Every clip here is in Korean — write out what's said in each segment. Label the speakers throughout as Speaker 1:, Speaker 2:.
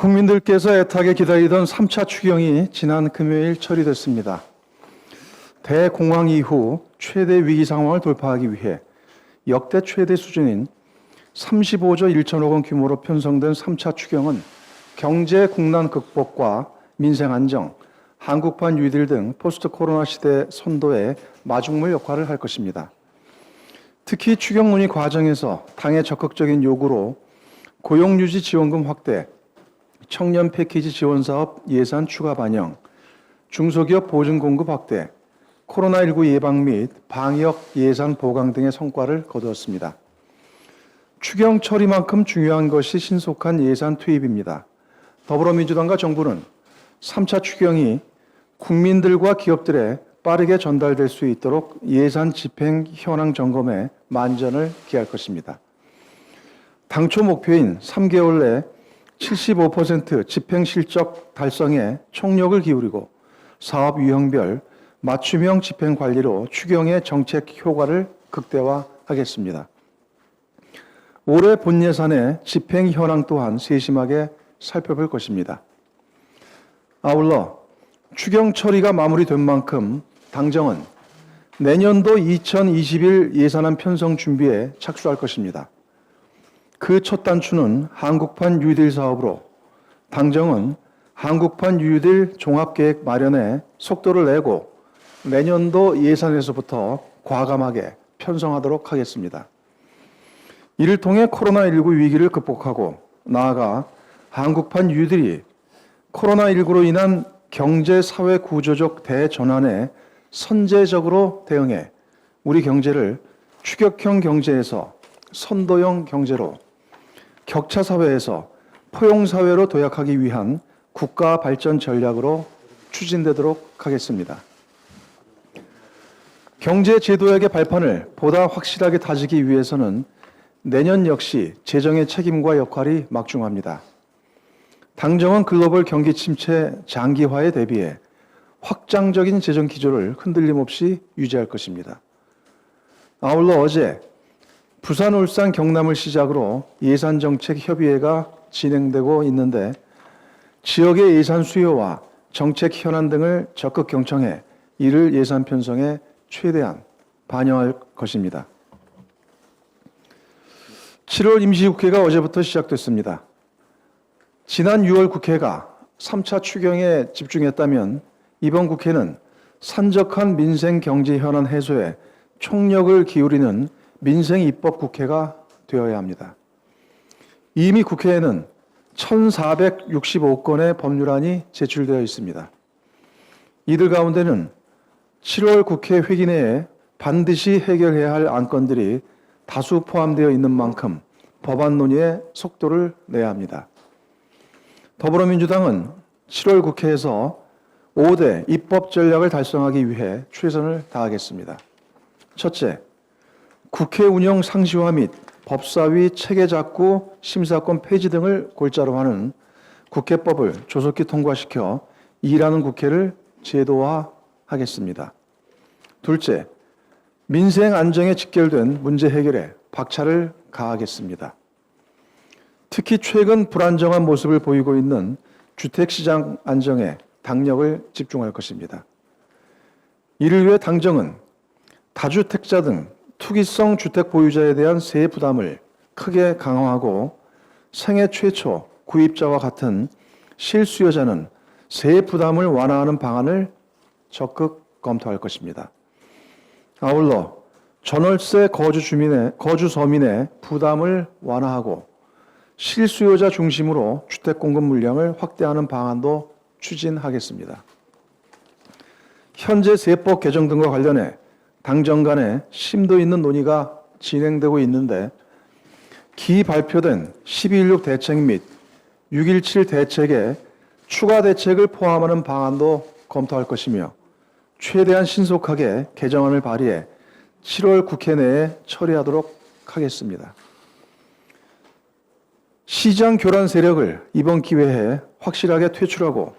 Speaker 1: 국민들께서 애타게 기다리던 3차 추경이 지난 금요일 처리됐습니다. 대공황 이후 최대 위기 상황을 돌파하기 위해 역대 최대 수준인 35조 1천억 원 규모로 편성된 3차 추경은 경제 국난 극복과 민생 안정, 한국판 뉴딜 등 포스트 코로나 시대 선도의 마중물 역할을 할 것입니다. 특히 추경 논의 과정에서 당의 적극적인 요구로 고용유지 지원금 확대, 청년 패키지 지원 사업 예산 추가 반영, 중소기업 보증 공급 확대, 코로나19 예방 및 방역 예산 보강 등의 성과를 거두었습니다. 추경 처리만큼 중요한 것이 신속한 예산 투입입니다. 더불어민주당과 정부는 3차 추경이 국민들과 기업들에 빠르게 전달될 수 있도록 예산 집행 현황 점검에 만전을 기할 것입니다. 당초 목표인 3개월 내 75% 집행 실적 달성에 총력을 기울이고 사업 유형별 맞춤형 집행 관리로 추경의 정책 효과를 극대화하겠습니다. 올해 본 예산의 집행 현황 또한 세심하게 살펴볼 것입니다. 아울러 추경 처리가 마무리된 만큼 당정은 내년도 2021 예산안 편성 준비에 착수할 것입니다. 그 첫 단추는 한국판 뉴딜 사업으로 당정은 한국판 뉴딜 종합계획 마련에 속도를 내고 내년도 예산에서부터 과감하게 편성하도록 하겠습니다. 이를 통해 코로나19 위기를 극복하고 나아가 한국판 뉴딜이 코로나19로 인한 경제 사회 구조적 대전환에 선제적으로 대응해 우리 경제를 추격형 경제에서 선도형 경제로 격차 사회에서 포용 사회로 도약하기 위한 국가 발전 전략으로 추진되도록 하겠습니다. 경제 제도학의 발판을 보다 확실하게 다지기 위해서는 내년 역시 재정의 책임과 역할이 막중합니다. 당정은 글로벌 경기 침체 장기화에 대비해 확장적인 재정 기조를 흔들림 없이 유지할 것입니다. 아울러 어제 부산, 울산, 경남을 시작으로 예산정책협의회가 진행되고 있는데 지역의 예산 수요와 정책 현안 등을 적극 경청해 이를 예산 편성에 최대한 반영할 것입니다. 7월 임시국회가 어제부터 시작됐습니다. 지난 6월 국회가 3차 추경에 집중했다면 이번 국회는 산적한 민생 경제 현안 해소에 총력을 기울이는 민생 입법 국회가 되어야 합니다. 이미 국회에는 1,465건의 법률안이 제출되어 있습니다. 이들 가운데는 7월 국회 회기 내에 반드시 해결해야 할 안건들이 다수 포함되어 있는 만큼 법안 논의에 속도를 내야 합니다. 더불어민주당은 7월 국회에서 5대 입법 전략을 달성하기 위해 최선을 다하겠습니다. 첫째, 국회 운영 상시화 및 법사위 체계작구 심사권 폐지 등을 골자로 하는 국회법을 조속히 통과시켜 일하는 국회를 제도화하겠습니다. 둘째, 민생 안정에 직결된 문제 해결에 박차를 가하겠습니다. 특히 최근 불안정한 모습을 보이고 있는 주택시장 안정에 당력을 집중할 것입니다. 이를 위해 당정은 다주택자 등 투기성 주택 보유자에 대한 세액 부담을 크게 강화하고 생애 최초 구입자와 같은 실수요자는 세액 부담을 완화하는 방안을 적극 검토할 것입니다. 아울러 전월세 거주 서민의 부담을 완화하고 실수요자 중심으로 주택 공급 물량을 확대하는 방안도 추진하겠습니다. 현재 세법 개정 등과 관련해 당정 간에 심도 있는 논의가 진행되고 있는데 기 발표된 12.16 대책 및 6.17 대책에 추가 대책을 포함하는 방안도 검토할 것이며 최대한 신속하게 개정안을 발의해 7월 국회 내에 처리하도록 하겠습니다. 시장 교란 세력을 이번 기회에 확실하게 퇴출하고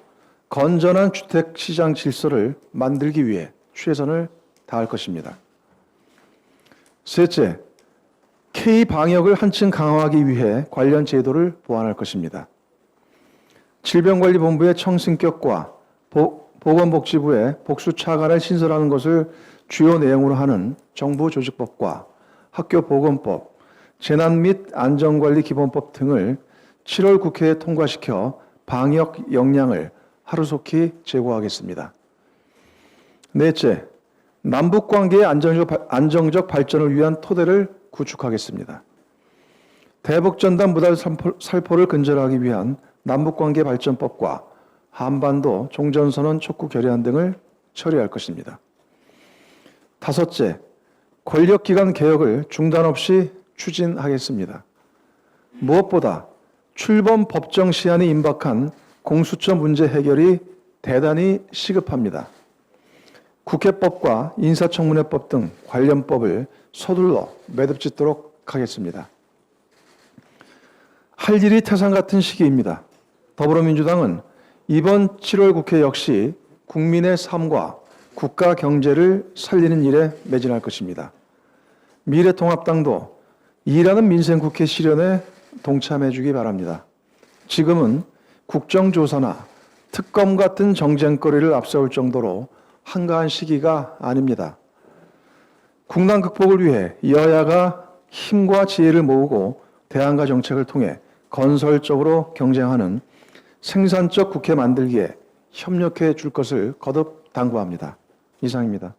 Speaker 1: 건전한 주택시장 질서를 만들기 위해 최선을 다할 것입니다. 셋째, K 방역을 한층 강화하기 위해 관련 제도를 보완할 것입니다. 질병관리본부의 청승격과 보건복지부의 복수차관을 신설하는 것을 주요 내용으로 하는 정부조직법과 학교보건법, 재난 및 안전관리기본법 등을 7월 국회에 통과시켜 방역 역량을 하루속히 제고하겠습니다. 넷째, 남북관계의 안정적 발전을 위한 토대를 구축하겠습니다. 대북전단 무달 살포를 근절하기 위한 남북관계 발전법과 한반도 종전선언 촉구 결의안 등을 처리할 것입니다. 다섯째, 권력기관 개혁을 중단 없이 추진하겠습니다. 무엇보다 출범 법정 시한이 임박한 공수처 문제 해결이 대단히 시급합니다. 국회법과 인사청문회법 등 관련 법을 서둘러 매듭짓도록 하겠습니다. 할 일이 태산 같은 시기입니다. 더불어민주당은 이번 7월 국회 역시 국민의 삶과 국가 경제를 살리는 일에 매진할 것입니다. 미래통합당도 일하는 민생국회 실현에 동참해 주기 바랍니다. 지금은 국정조사나 특검 같은 정쟁거리를 앞세울 정도로 한가한 시기가 아닙니다. 국난 극복을 위해 여야가 힘과 지혜를 모으고 대안과 정책을 통해 건설적으로 경쟁하는 생산적 국회 만들기에 협력해 줄 것을 거듭 당부합니다. 이상입니다.